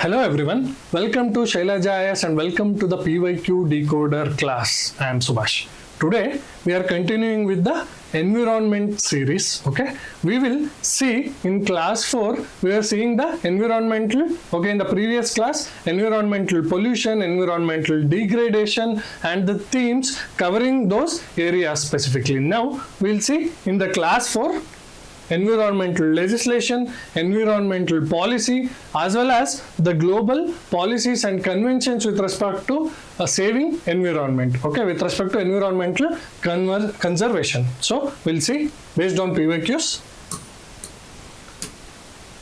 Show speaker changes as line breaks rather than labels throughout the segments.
Hello everyone, welcome to ShailajaIAS and welcome to the PYQ Decoder class. I am Subhash. Today we are continuing with the environment series. Okay, we will see in class 4 we are seeing the environmental. Okay, in the previous class environmental pollution, environmental degradation and the themes covering those areas specifically. Now we will see in the class 4 environmental legislation, environmental policy, as well as the global policies and conventions with respect to saving environment. Okay, with respect to environmental conservation. So we'll see based on PYQs.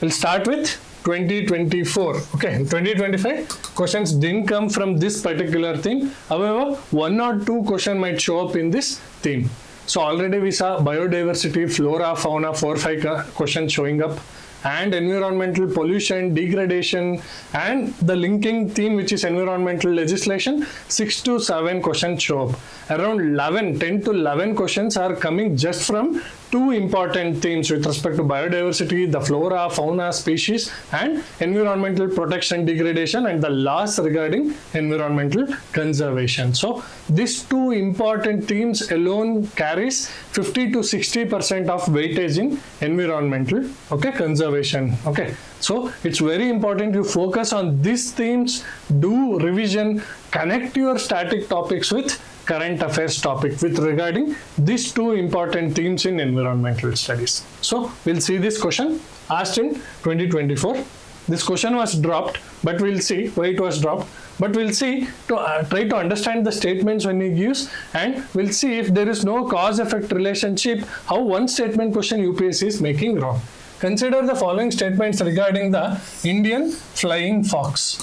We'll start with 2024. Okay, in 2025 questions didn't come from this particular theme. However, 1 or 2 questions might show up in this theme. So already we saw biodiversity, flora, fauna, 4-5 questions showing up, and environmental pollution, degradation, and the linking theme which is environmental legislation, 6 to 7 questions show up. Around 10 to 11 questions are coming just from 2 important themes with respect to biodiversity, the flora, fauna, species, and environmental protection, degradation, and the last regarding environmental conservation. So these 2 important themes alone carries 50 to 60% of weightage in environmental conservation. Okay, so it's very important you focus on these themes, do revision, connect your static topics with current affairs topic with regarding these 2 important themes in environmental studies. So we'll see this question asked in 2024. This question was dropped, but we'll see why it was dropped. But we'll see to try to understand the statements when he gives, and we'll see if there is no cause-effect relationship, how one statement question UPSC is making wrong. Consider the following statements regarding the Indian flying fox.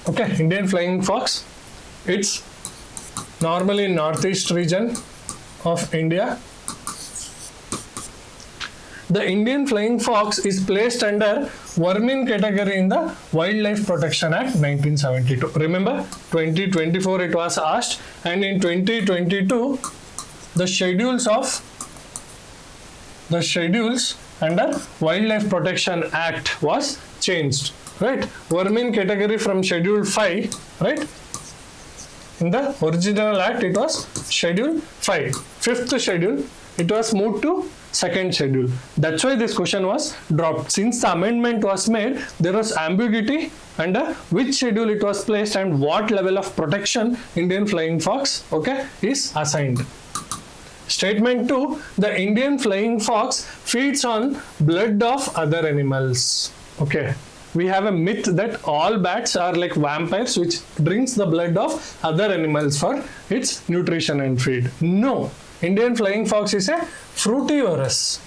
Okay, Indian flying fox, it's normally in northeast region of India. The Indian flying fox is placed under Vermin category in the Wildlife Protection Act 1972. Remember, 2024 it was asked, and in 2022 the schedules under Wildlife Protection Act was changed. Right? Vermin category from Schedule 5, right? In the original act, it was Schedule 5. 5th schedule, it was moved to 2nd schedule. That's why this question was dropped. Since the amendment was made, there was ambiguity under which schedule it was placed and what level of protection Indian flying fox, okay, is assigned. Statement 2, the Indian flying fox feeds on blood of other animals. Okay. We have a myth that all bats are like vampires which drinks the blood of other animals for its nutrition and feed. No, Indian flying fox is a fruitivorous.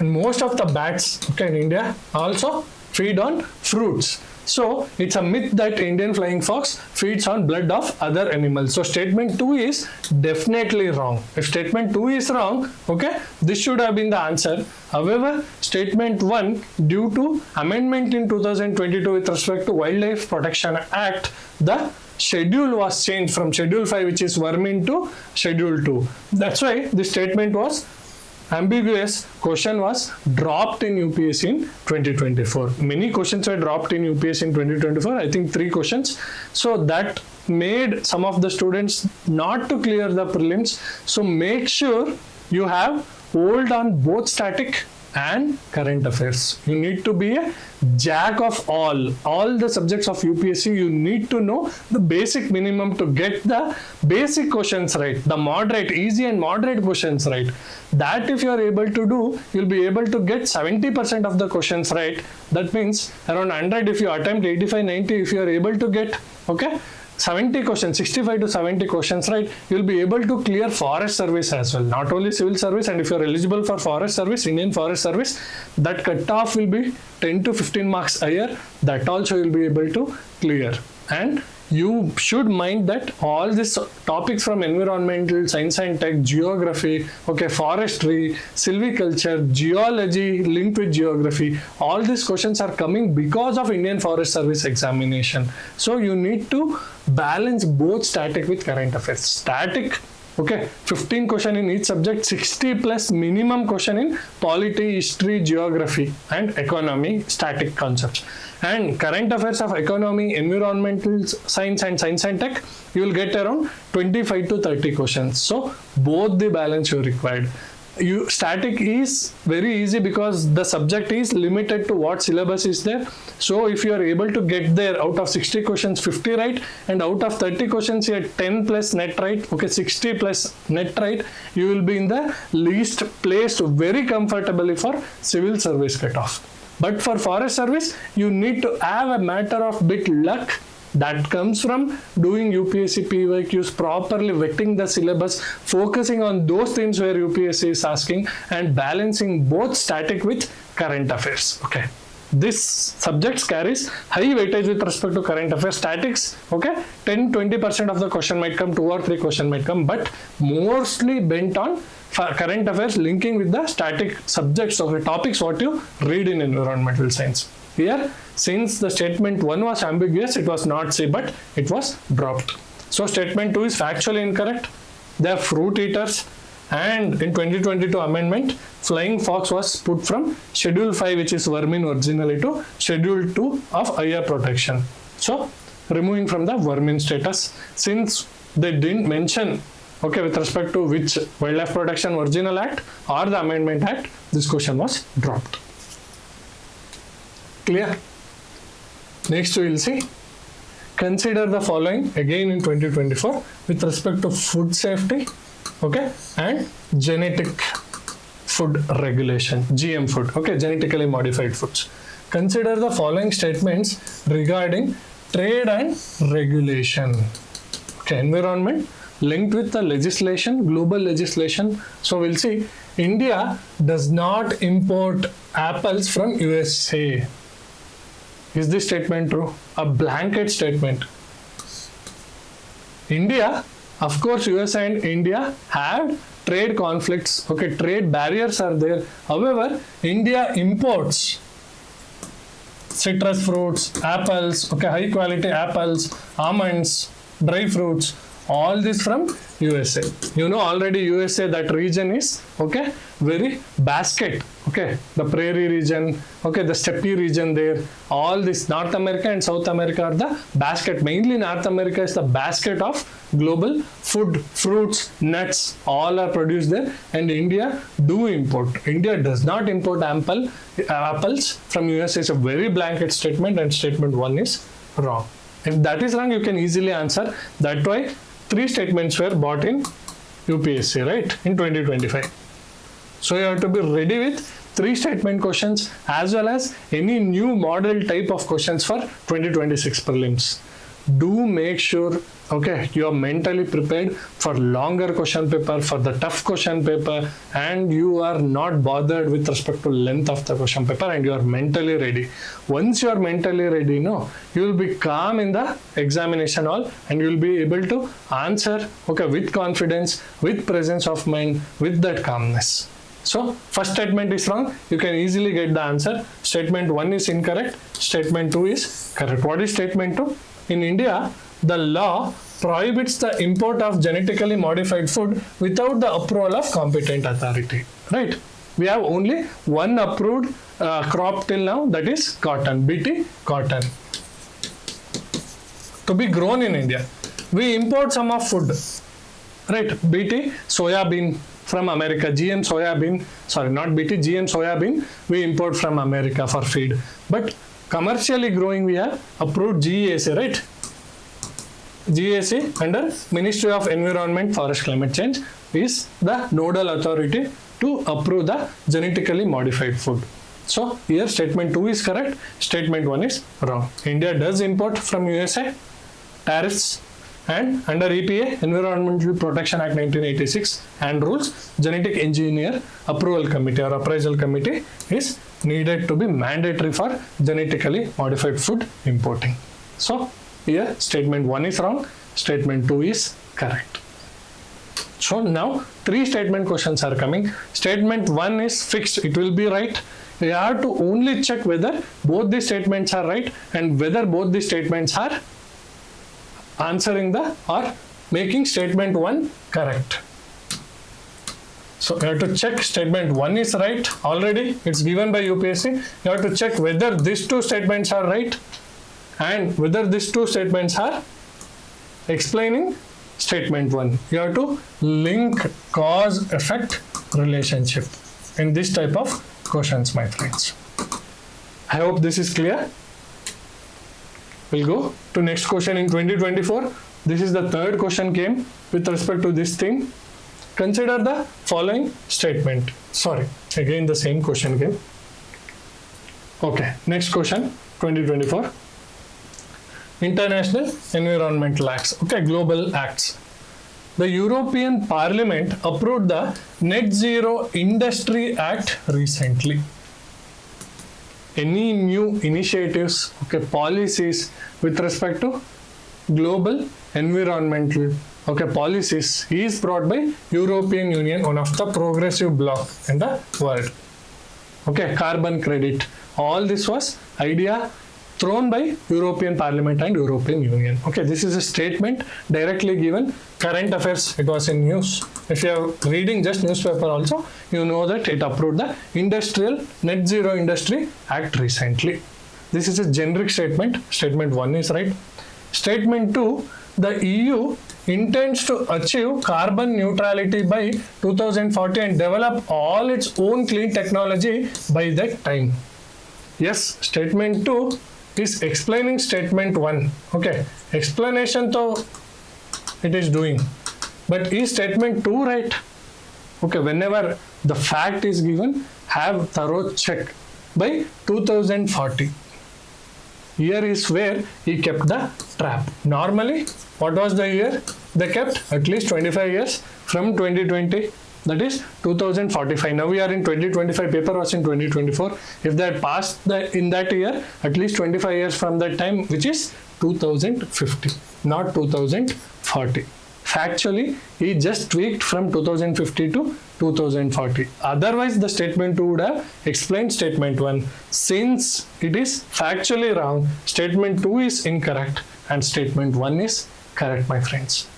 And most of the bats in India also feed on fruits. So it's a myth that Indian flying fox feeds on blood of other animals. So statement 2 is definitely wrong. If statement 2 is wrong, okay, this should have been the answer. However, statement 1, due to amendment in 2022 with respect to Wildlife Protection Act, the schedule was changed from Schedule 5, which is Vermin, to Schedule 2. That's why this statement was ambiguous. Question was dropped in UPSC in 2024. Many questions were dropped in UPSC in 2024. I think 3 questions. So that made some of the students not to clear the prelims. So make sure you have hold on both static and current affairs. You need to be a jack of all the subjects of UPSC. You need to know the basic minimum to get the basic questions right, the moderate, easy and moderate questions right. That if you are able to do, you'll be able to get 70% of the questions right. That means around 100 if you attempt 85, 90 if you are able to get, okay, 70 questions, 65 to 70 questions right, you'll be able to clear forest service as well. Not only civil service, and if you're eligible for forest service, Indian forest service, that cutoff will be 10 to 15 marks a year. That also you'll be able to clear. And you should mind that all these topics from environmental, science and tech, geography, okay, forestry, silviculture, geology linked with geography, all these questions are coming because of Indian Forest Service examination. So you need to balance both static with current affairs. Static Okay, 15 question in each subject, 60 plus minimum question in polity, history, geography and economy, static concepts. And current affairs of economy, environmental science and tech, you will get around 25 to 30 questions. So both the balance you required. Static is very easy because the subject is limited to what syllabus is there. So if you are able to get there, out of 60 questions 50 right, and out of 30 questions you had 10 plus net right, okay, 60 plus net right, you will be in the least placed very comfortably for civil service cutoff. But for forest service, you need to have a matter of bit luck that comes from doing UPSC PYQs, properly vetting the syllabus, focusing on those things where UPSC is asking, and balancing both static with current affairs. Okay, this subjects carries high weightage with respect to current affairs. Statics, okay, 10-20% of the question might come, 2 or 3 question might come, but mostly bent on current affairs linking with the static subjects of the topics what you read in environmental science. Here, since the statement 1 was ambiguous, it was not C, but it was dropped. So statement 2 is factually incorrect. They are fruit eaters, and in 2022 amendment, flying fox was put from schedule 5, which is vermin originally, to schedule 2 of IA protection. So removing from the vermin status, since they didn't mention, okay, with respect to which Wildlife Protection Original Act or the Amendment Act, this question was dropped. Clear? Next we will see, consider the following again in 2024 with respect to food safety, okay, and genetic food regulation, GM food, okay, genetically modified foods. Consider the following statements regarding trade and regulation. Okay, environment linked with the legislation, global legislation. So we'll see, India does not import apples from USA. Is this statement true? A blanket statement. India, of course, USA and India have trade conflicts, okay, trade barriers are there. However, India imports citrus fruits, apples, okay, high quality apples, almonds, dry fruits, all this from USA. You know already USA, that region is, okay, very basket, okay, the prairie region, okay, the steppe region there, all this North America and South America are the basket. Mainly North America is the basket of global food, fruits, nuts, all are produced there, and India do import. India does not import apples from USA. It's a very blanket statement, and statement 1 is wrong. If that is wrong, you can easily answer. That's why 3 statements were bought in UPSC, right, in 2025. So you have to be ready with 3 statement questions as well as any new model type of questions for 2026 prelims. Do make sure, okay, you are mentally prepared for longer question paper, for the tough question paper, and you are not bothered with respect to length of the question paper, and you are mentally ready. Once you are mentally ready, no, you will be calm in the examination hall, and you will be able to answer, okay, with confidence, with presence of mind, with that calmness. So first statement is wrong, you can easily get the answer. Statement 1 is incorrect, statement 2 is correct. What is statement 2? In India, the law prohibits the import of genetically modified food without the approval of competent authority, right? We have only one approved crop till now, that is cotton, BT cotton, to be grown in India. We import some of food, right? BT soya bean from America, GM soya bean, sorry, not BT, GM soya bean, we import from America for feed. But commercially growing, we have approved GEAC, right? GEAC under Ministry of Environment, Forest, Climate Change is the nodal authority to approve the genetically modified food. So here statement 2 is correct, statement 1 is wrong. India does import from USA, tariffs, and under EPA, Environmental Protection Act 1986 and rules, genetic engineer approval committee or appraisal committee is needed to be mandatory for genetically modified food importing. So here statement 1 is wrong, statement 2 is correct. So now 3 statement questions are coming. Statement 1 is fixed, it will be right. You have to only check whether both the statements are right and whether both the statements are answering the or making statement 1 correct. So you have to check statement 1 is right already. It's given by UPSC. You have to check whether these two statements are right and whether these two statements are explaining statement 1. You have to link cause-effect relationship in this type of questions, my friends. I hope this is clear. We'll go to next question in 2024. This is the third question came with respect to this theme. Consider the following statement. Sorry, again the same question came. Okay, next question, 2024. International Environmental Acts. Okay, global acts. The European Parliament approved the Net Zero Industry Act recently. Any new initiatives, okay, policies with respect to global environmental, okay, policies is brought by European Union, one of the progressive bloc in the world. Okay, carbon credit. All this was idea thrown by European Parliament and European Union. Okay, this is a statement directly given. Current affairs, it was in news. If you are reading just newspaper also, you know that it approved the Industrial Net Zero Industry Act recently. This is a generic statement. Statement 1 is right. Statement 2, the EU intends to achieve carbon neutrality by 2040 and develop all its own clean technology by that time. Yes, statement 2 is explaining statement 1. Okay, explanation though it is doing, but is statement 2 right? Okay, whenever the fact is given, have thorough check by 2040. Here is where he kept the trap. Normally, what was the year? They kept at least 25 years from 2020. That is 2045. Now we are in 2025, paper was in 2024. If they had passed in that year, at least 25 years from that time, which is 2050, not 2040. Factually, he just tweaked from 2050 to 2040. Otherwise, the statement 2 would have explained statement 1. Since it is factually wrong, statement 2 is incorrect and statement 1 is correct, my friends.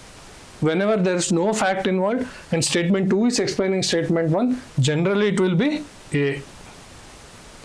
Whenever there is no fact involved and statement 2 is explaining statement 1, generally it will be A.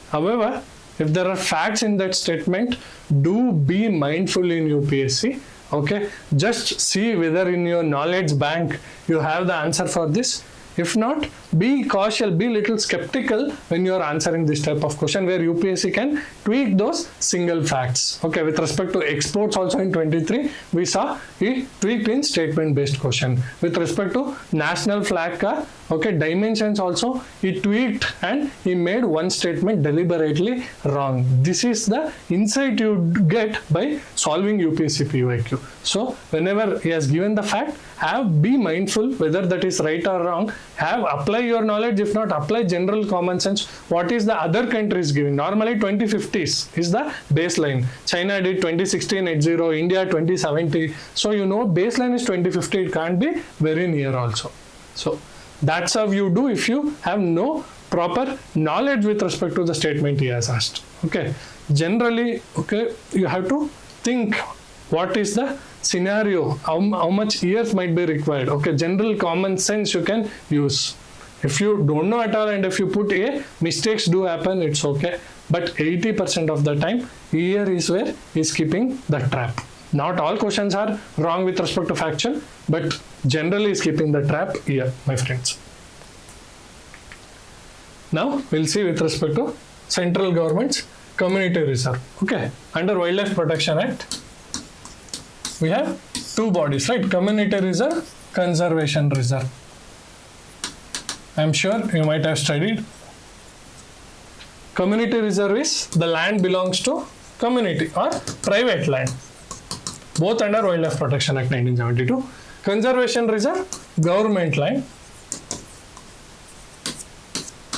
However, if there are facts in that statement, do be mindful in UPSC. Okay, just see whether in your knowledge bank you have the answer for this. If not, be cautious, be little skeptical when you are answering this type of question where UPSC can tweak those single facts. Okay, with respect to exports also in 23, we saw he tweaked in statement based question. With respect to national flag ka, okay, dimensions also he tweaked and he made one statement deliberately wrong. This is the insight you get by solving UPSC PYQ. So whenever he has given the fact, be mindful whether that is right or wrong. Apply your knowledge. If not, apply general common sense. What is the other countries giving? Normally 2050s is the baseline. China did 2016 net zero, India 2070. So you know baseline is 2050. It can't be very near also. So that's how you do if you have no proper knowledge with respect to the statement he has asked. Okay. Generally, okay, you have to think what is the scenario, how much years might be required. Okay, general common sense you can use. If you don't know at all and if you put A, mistakes do happen, it's okay. But 80% of the time, here is where he's keeping the trap. Not all questions are wrong with respect to factual, but generally he's keeping the trap here, my friends. Now, we'll see with respect to central government's community reserve. Okay, under Wildlife Protection Act, we have two bodies, right? Community reserve, conservation reserve. I'm sure you might have studied. Community reserve is the land belongs to community or private land, both under Wildlife Protection Act 1972. Conservation reserve, government land.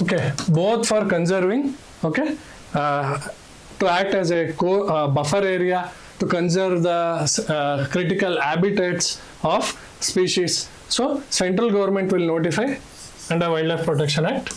Okay, both for conserving, okay, to act as a buffer area, to conserve the critical habitats of species. So central government will notify under Wildlife Protection Act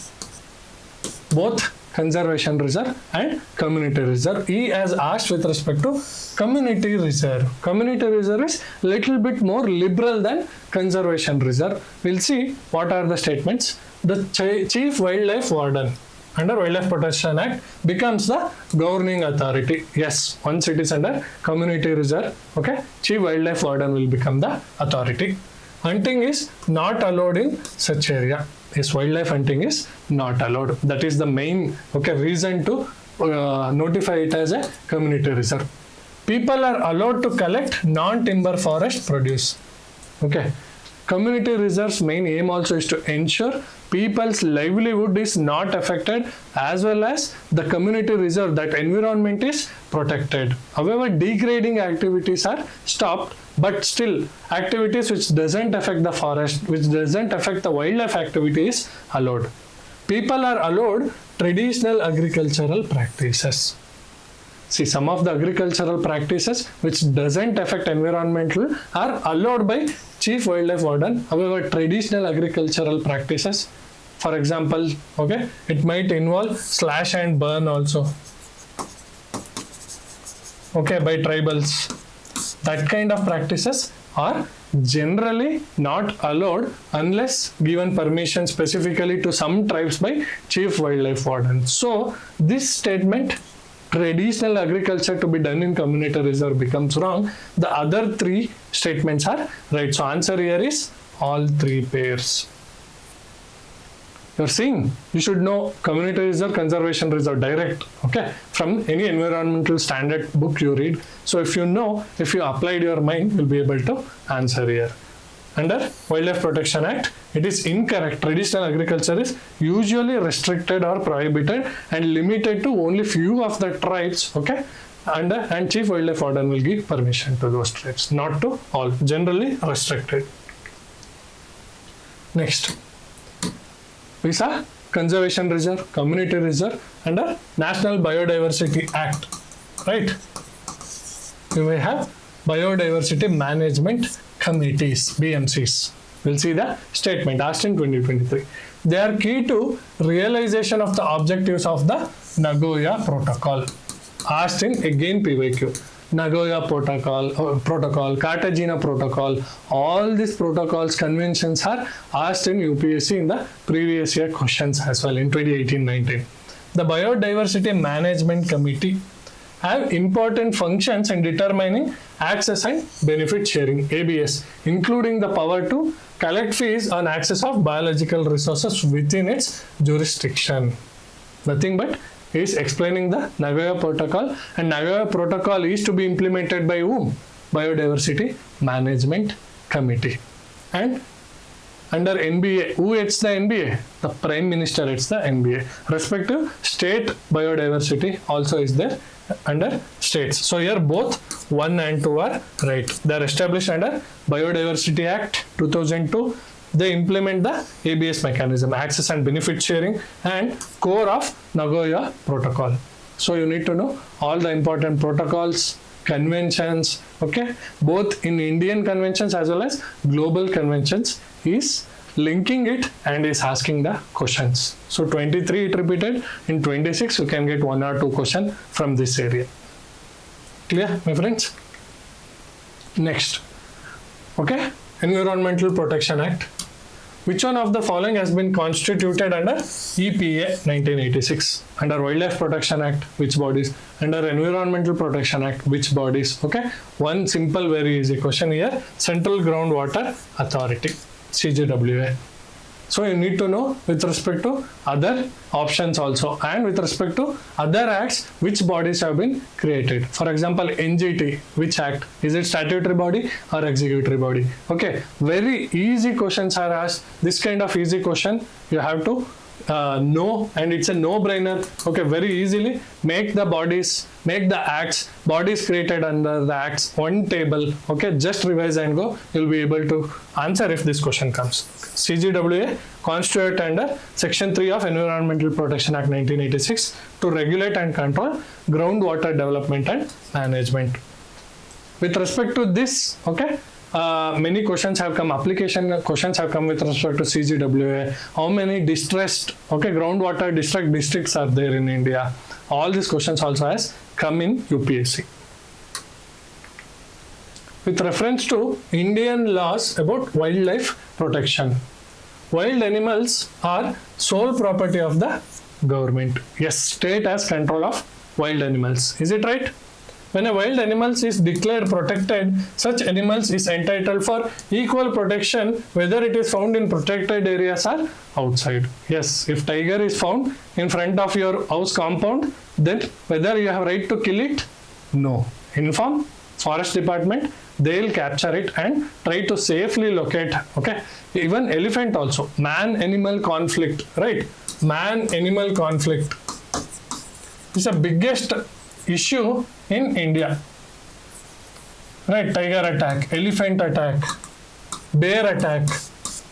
both conservation reserve and community reserve. He has asked with respect to community reserve. Community reserve is little bit more liberal than conservation reserve. We'll see what are the statements. The Chief Wildlife Warden under Wildlife Protection Act becomes the governing authority. Yes, once it is under community reserve, okay, Chief Wildlife Warden will become the authority. Hunting is not allowed in such area. Yes, wildlife hunting is not allowed. That is the main reason to notify it as a community reserve. People are allowed to collect non-timber forest produce. Okay. Community reserves main aim also is to ensure people's livelihood is not affected, as well as the community reserve, that environment is protected. However, degrading activities are stopped, but still activities which doesn't affect the forest, which doesn't affect the wildlife activity is allowed. People are allowed traditional agricultural practices. See, some of the agricultural practices which doesn't affect environmental are allowed by Chief Wildlife Warden. However, traditional agricultural practices, for example, it might involve slash and burn also. By tribals. That kind of practices are generally not allowed unless given permission specifically to some tribes by Chief Wildlife Warden. So, this statement, traditional agriculture to be done in community reserve, becomes wrong. The other three statements are right. So answer here is all three pairs. You're seeing, you should know community reserve, conservation reserve direct, from any environmental standard book you read. So if you know, if you applied your mind, you'll be able to answer here. Under Wildlife Protection Act, it is incorrect. Traditional agriculture is usually restricted or prohibited and limited to only few of the tribes, and Chief Wildlife Warden will give permission to those tribes, not to all, generally restricted. Next, we saw Conservation Reserve, Community Reserve under National Biodiversity Act, right? You may have Biodiversity Management Committees, BMCs. We'll see the statement asked in 2023. They are key to realization of the objectives of the Nagoya Protocol. Asked in again PYQ. Nagoya Protocol, Cartagena Protocol, all these protocols, conventions are asked in UPSC in the previous year questions as well in 2018-19. The Biodiversity Management Committee have important functions in determining access and benefit sharing, ABS, including the power to collect fees on access of biological resources within its jurisdiction. Nothing but is explaining the Nagoya Protocol, and Nagoya Protocol is to be implemented by whom? Biodiversity Management Committee. And under NBA, who heads the NBA? The Prime Minister heads the NBA. Respective state biodiversity also is there under states. So here both 1 and 2 are right. They are established under Biodiversity Act 2002. They implement the ABS mechanism, access and benefit sharing, and core of Nagoya Protocol. So you need to know all the important protocols, conventions, both in Indian conventions as well as global conventions, is linking it and is asking the questions. So 23 it repeated, in 26 you can get 1 or 2 questions from this area. Clear, my friends? Next, Environmental Protection Act. Which one of the following has been constituted under EPA 1986? Under Wildlife Protection Act, which bodies? Under Environmental Protection Act, which bodies? One simple, very easy question here. Central Groundwater Authority, CGWA. So you need to know with respect to other options also, and with respect to other acts, which bodies have been created. For example, NGT, which act? Is it statutory body or executory body? Very easy questions are asked. This kind of easy question you have to know, and it's a no-brainer. Very easily make the bodies, make the acts, bodies created under the acts, one table. Just revise and go. You'll be able to answer if this question comes. CGWA constituted under Section 3 of Environmental Protection Act 1986 to regulate and control groundwater development and management. With respect to this, many questions have come, application questions have come with respect to CGWA, how many distressed, groundwater districts are there in India. All these questions also has come in UPSC. With reference to Indian laws about wildlife protection. Wild animals are sole property of the government. Yes, state has control of wild animals. Is it right? When a wild animal is declared protected, such animals is entitled for equal protection whether it is found in protected areas or outside. Yes, if tiger is found in front of your house compound, then whether you have right to kill it? No. Inform forest department, they'll capture it and try to safely locate. Okay. Even elephant also. Man-animal conflict, right? Man-animal conflict is the biggest issue in India. Right? Tiger attack, elephant attack, bear attack.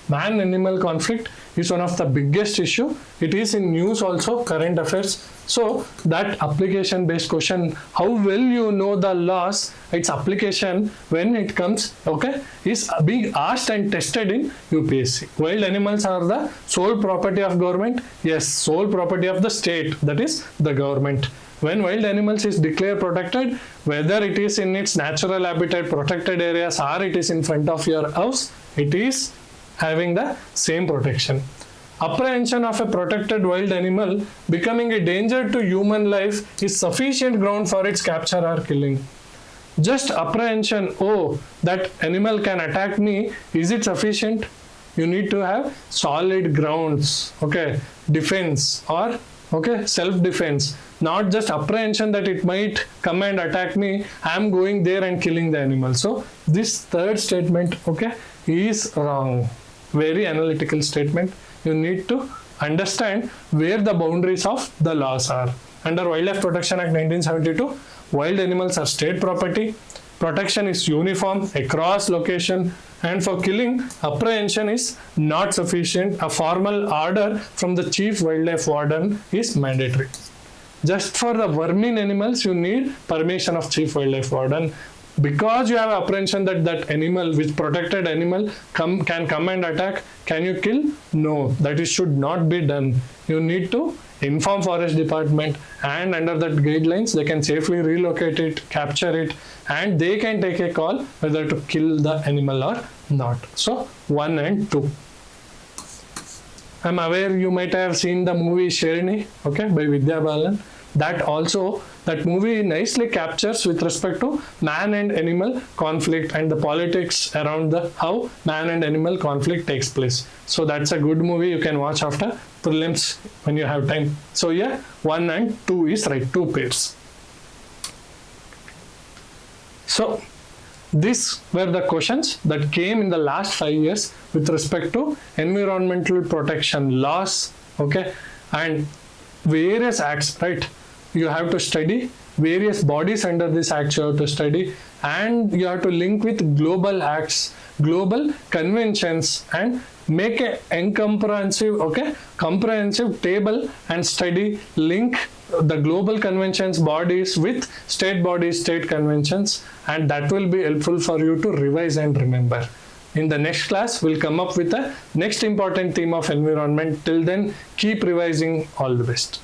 Man-animal conflict is one of the biggest issue. It is in news also, current affairs. So that application based question, how well you know the laws, its application when it comes, is being asked and tested in UPSC. Wild animals are the sole property of government. Yes, sole property of the state, that is the government. When wild animals is declared protected, whether it is in its natural habitat, protected areas, or it is in front of your house, it is having the same protection. Apprehension of a protected wild animal becoming a danger to human life is sufficient ground for its capture or killing. Just apprehension, that animal can attack me, is it sufficient? You need to have solid grounds, defense or self-defense. Not just apprehension that it might come and attack me, I am going there and killing the animal. So this third statement, is wrong. Very analytical statement. You need to understand where the boundaries of the laws are. Under Wildlife Protection Act 1972, wild animals are state property. Protection is uniform across location, and for killing, apprehension is not sufficient. A formal order from the chief wildlife warden is mandatory. Just for the vermin animals, you need permission of chief wildlife warden. Because you have apprehension that that animal, which protected animal, can come and attack, can you kill? No, that should not be done. You need to inform forest department, and under that guidelines, they can safely relocate it, capture it, and they can take a call whether to kill the animal or not. So 1 and 2. I'm aware you might have seen the movie Sherini, by Vidya Balan. That movie nicely captures with respect to man and animal conflict and the politics around how man and animal conflict takes place. So that's a good movie you can watch after prelims when you have time. So 1 and 2 is right, 2 pairs. So these were the questions that came in the last 5 years with respect to environmental protection laws, and various acts, right? You have to study various bodies under this act, you have to study, and you have to link with global acts, global conventions, and make a comprehensive table and study, link the global conventions bodies with state bodies, state conventions, and that will be helpful for you to revise and remember. In the next class, we'll come up with the next important theme of environment. Till then, keep revising. All the best.